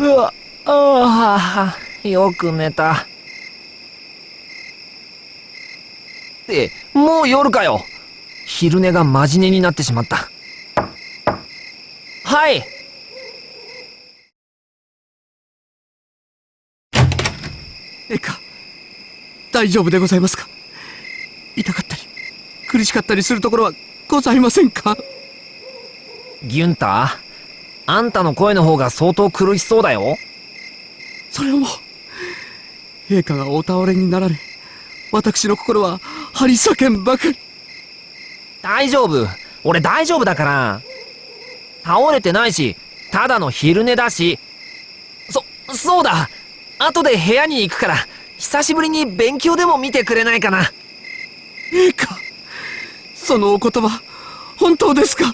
うわ、ああ、よく寝た。もう夜かよ。昼寝がマジ寝になってしまった。はい。陛下、大丈夫でございますか？痛かったり苦しかったりするところはございませんか？ギュンター、あんたの声の方が相当苦しそうだよ。それはもう陛下がお倒れになられ、私の心は張り裂けんばかり。大丈夫、俺大丈夫だから。倒れてないし、ただの昼寝だし。そうだ、後で部屋に行くから久しぶりに勉強でも見てくれないかな。陛下、そのお言葉本当ですか？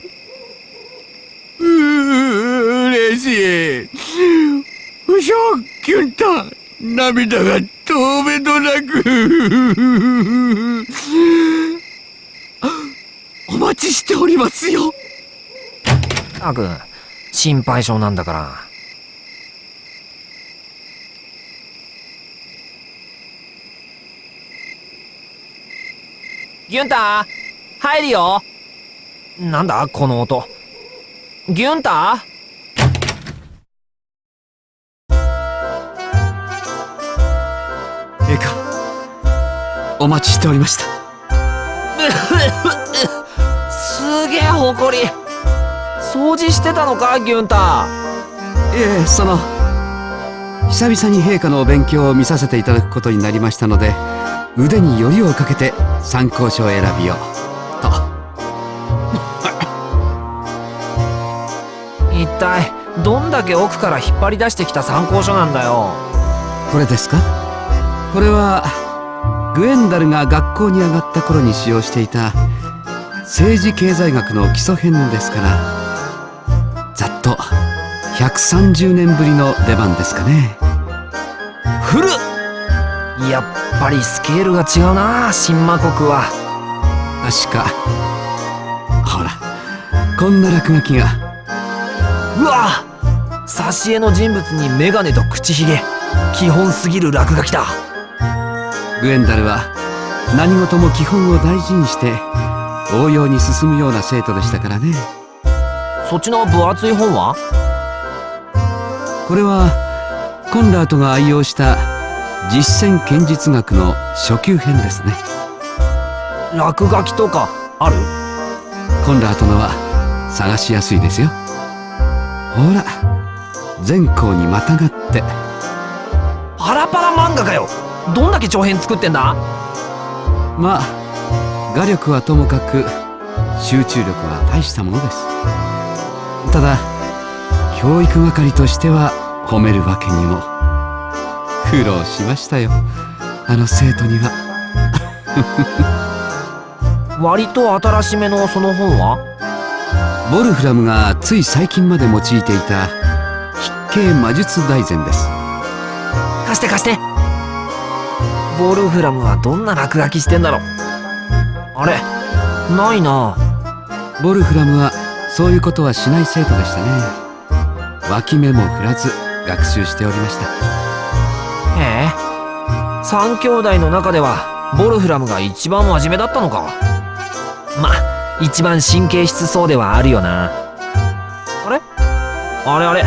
嬉しい。不祥キュンタ、涙が止めどなく。お待ちしておりますよ。たくん、心配性なんだから。ギュンター、入るよ。なんだこの音。ギュンター？陛下、お待ちしておりました。すげえほこり。掃除してたのか、ギュンタいえ、久々に陛下のお勉強を見させていただくことになりましたので、腕によりをかけて参考書を選びようと。一体どんだけ奥から引っ張り出してきた参考書なんだよ。これですか？これはグエンダルが学校に上がった頃に使用していた政治経済学の基礎編ですから、ざっと130年ぶりの出番ですかね。古っ。やっぱりスケールが違うな、新魔国は。確か、ほらこんな落書きが。うわ、挿絵の人物にメガネと口ひげ。基本すぎる落書きだ。グエンダルは何事も基本を大事にして応用に進むような生徒でしたからね。そっちの分厚い本は？これはコンラートが愛用した実践剣術学の初級編ですね。落書きとかある？コンラートのは探しやすいですよ。ほら、全校にまたがって。パラパラ漫画かよ。どんだけ長編作ってんだ？まあ画力はともかく集中力は大したものです。ただ教育係としては褒めるわけにも。苦労しましたよ、あの生徒には。割と新しめのその本は？ボルフラムがつい最近まで用いていた筆形魔術大全です。貸して貸して。ボルフラムはどんな落書きしてんだろう。あれ、ないな。ボルフラムはそういうことはしない生徒でしたね。脇目も振らず学習しておりました。へえ、3兄弟の中ではボルフラムが一番真面目だったのか。まあ一番神経質そうではあるよな。あれあれあれ、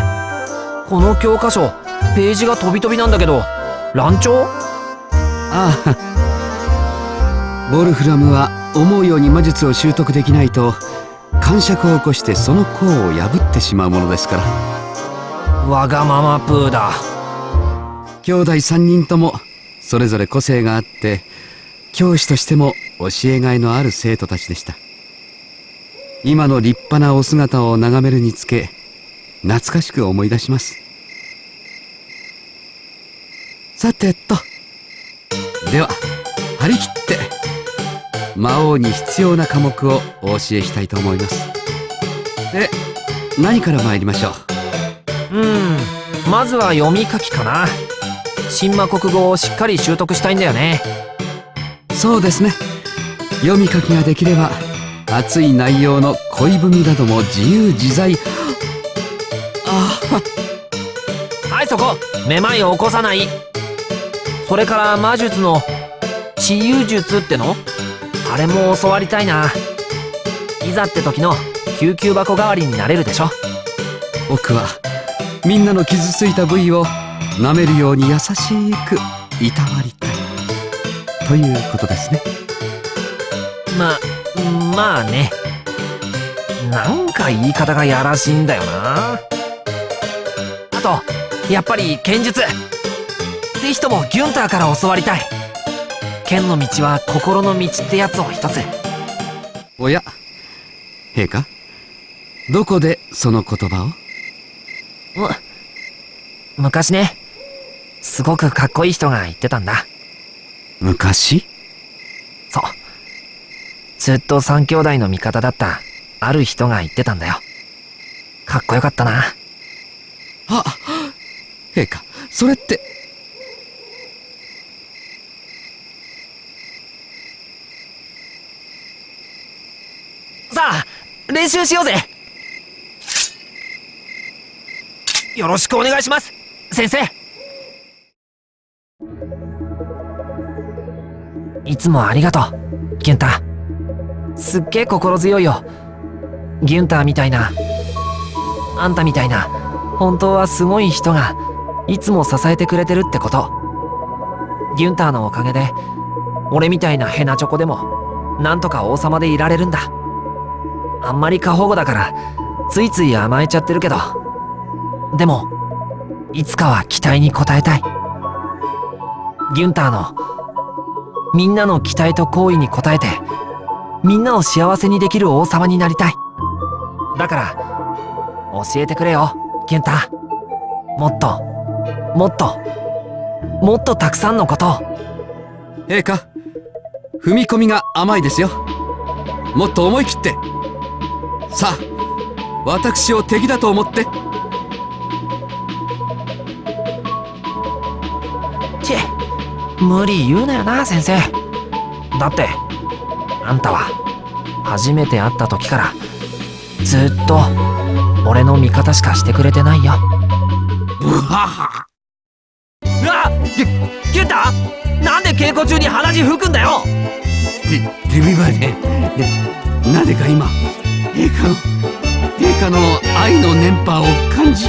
この教科書ページが飛び飛びなんだけど、乱調？ああ、ボルフラムは思うように魔術を習得できないと癇癪を起こしてその功を破ってしまうものですから。わがままプーだ。兄弟3人ともそれぞれ個性があって、教師としても教えがいのある生徒たちでした。今の立派なお姿を眺めるにつけ、懐かしく思い出します。さてと、では張り切って魔王に必要な科目をお教えしたいと思います。で、何から参りましょう？まずは読み書きかな。新魔国語をしっかり習得したいんだよね。そうですね。読み書きができれば熱い内容の恋文なども自由自在。ああ、はそこ、めまいを起こさない。それから魔術の治癒術っての、あれも教わりたいな。いざって時の救急箱代わりになれるでしょ。僕はみんなの傷ついた部位を舐めるように優しくいたわりたいということですね。まあね。なんか言い方がやらしいんだよな。あとやっぱり剣術、ぜひともギュンターから教わりたい。剣の道は心の道ってやつを一つ。おや、陛下、どこでその言葉を？昔ね、すごくかっこいい人が言ってたんだ。昔？そう、ずっと三兄弟の味方だったある人が言ってたんだよ。かっこよかったな。あ、陛下、それって。さあ、練習しようぜ。よろしくお願いします、先生。いつもありがとう、ギュンター。すっげえ心強いよ。ギュンターみたいな、あんたみたいな、本当はすごい人がいつも支えてくれてるってこと。ギュンターのおかげで、俺みたいなヘナチョコでもなんとか王様でいられるんだ。あんまり過保護だからついつい甘えちゃってるけど、でもいつかは期待に応えたい。ギュンターのみんなの期待と好意に応えて、みんなを幸せにできる王様になりたい。だから教えてくれよ、ギュンター。もっともっともっとたくさんのことを。陛下、踏み込みが甘いですよ。もっと思い切って。さあ、私を敵だと思って。チェ、無理言うなよな、先生。だってあんたは初めて会った時からずっと俺の味方しかしてくれてないよ。うわは。うわっ、ギュンター、なんで稽古中に鼻血吹くんだよ。デビバイで、なぜか今陛下の愛の念波を感じ、